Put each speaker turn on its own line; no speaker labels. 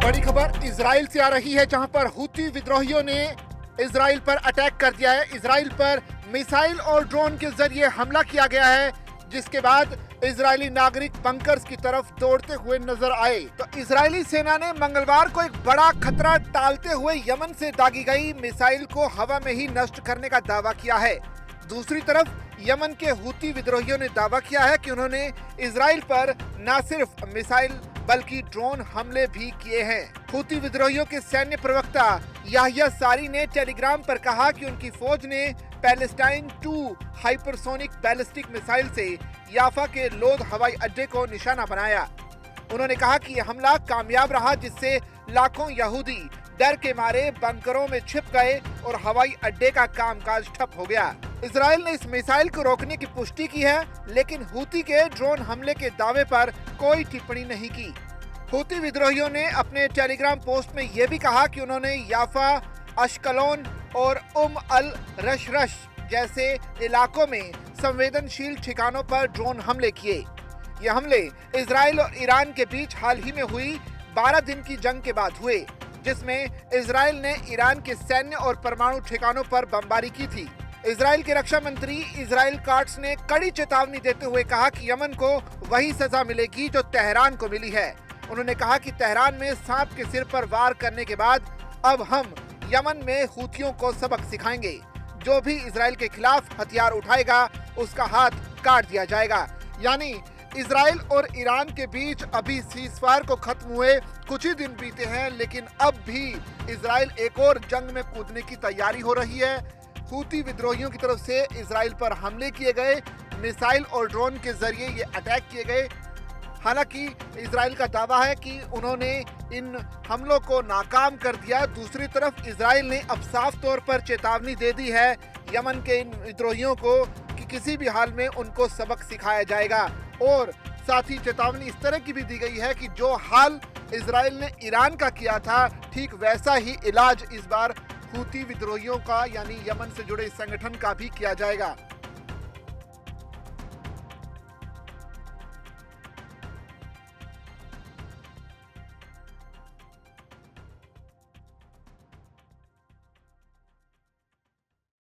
बड़ी खबर इजराइल से आ रही है, जहां पर हूती विद्रोहियों ने इजराइल पर अटैक कर दिया है। इजराइल पर मिसाइल और ड्रोन के जरिए हमला किया गया है, जिसके बाद इजरायली नागरिक बंकर्स की तरफ दौड़ते हुए नजर आए। तो इजरायली सेना ने मंगलवार को एक बड़ा खतरा टालते हुए यमन से दागी गई मिसाइल को हवा में ही नष्ट करने का दावा किया है। दूसरी तरफ यमन के हूती विद्रोहियों ने दावा किया है कि उन्होंने इजराइल पर न सिर्फ मिसाइल बल्कि ड्रोन हमले भी किए हैं। हूती विद्रोहियों के सैन्य प्रवक्ता याहिया सारी ने टेलीग्राम पर कहा कि उनकी फौज ने पैलेस्टाइन 2 हाइपरसोनिक बैलिस्टिक मिसाइल से याफा के लोद हवाई अड्डे को निशाना बनाया। उन्होंने कहा कि यह हमला कामयाब रहा, जिससे लाखों यहूदी डर के मारे बंकरों में छिप गए और हवाई अड्डे का कामकाज ठप हो गया। इजराइल ने इस मिसाइल को रोकने की पुष्टि की है, लेकिन हूती के ड्रोन हमले के दावे पर कोई टिप्पणी नहीं की। हूती विद्रोहियों ने अपने टेलीग्राम पोस्ट में यह भी कहा कि उन्होंने याफा, अश्कलोन और अल रश जैसे इलाकों में संवेदनशील ठिकानों पर ड्रोन हमले किए। ये हमले इजराइल और ईरान के बीच हाल ही में हुई 12 दिन की जंग के बाद हुए, जिसमें इजराइल ने ईरान के सैन्य और परमाणु ठिकानों पर बमबारी की थी। इजराइल के रक्षा मंत्री इजराइल काट्स ने कड़ी चेतावनी देते हुए कहा कि यमन को वही सजा मिलेगी जो तेहरान को मिली है। उन्होंने कहा कि तेहरान में सांप के सिर पर वार करने के बाद अब हम यमन में हूतियों को सबक सिखाएंगे। जो भी इजराइल के खिलाफ हथियार उठाएगा उसका हाथ काट दिया जाएगा। यानी इजराइल और ईरान के बीच अभी सीजफायर को खत्म हुए कुछ ही दिन बीते हैं, लेकिन अब भी इजराइल एक और जंग में कूदने की तैयारी हो रही है। हूती विद्रोहियों की तरफ से इजराइल पर हमले किए गए, मिसाइल और ड्रोन के जरिए ये अटैक किए गए। हालांकि इजराइल का दावा है कि उन्होंने इन हमलों को नाकाम कर दिया। दूसरी तरफ इजराइल ने अब साफ तौर पर चेतावनी दे दी है यमन के इन विद्रोहियों को कि किसी भी हाल में उनको सबक सिखाया जाएगा। और साथ ही चेतावनी इस तरह की भी दी गई है कि जो हाल इजराइल ने ईरान का किया था, ठीक वैसा ही इलाज इस बार हूती विद्रोहियों का यानी यमन से जुड़े संगठन का भी किया जाएगा।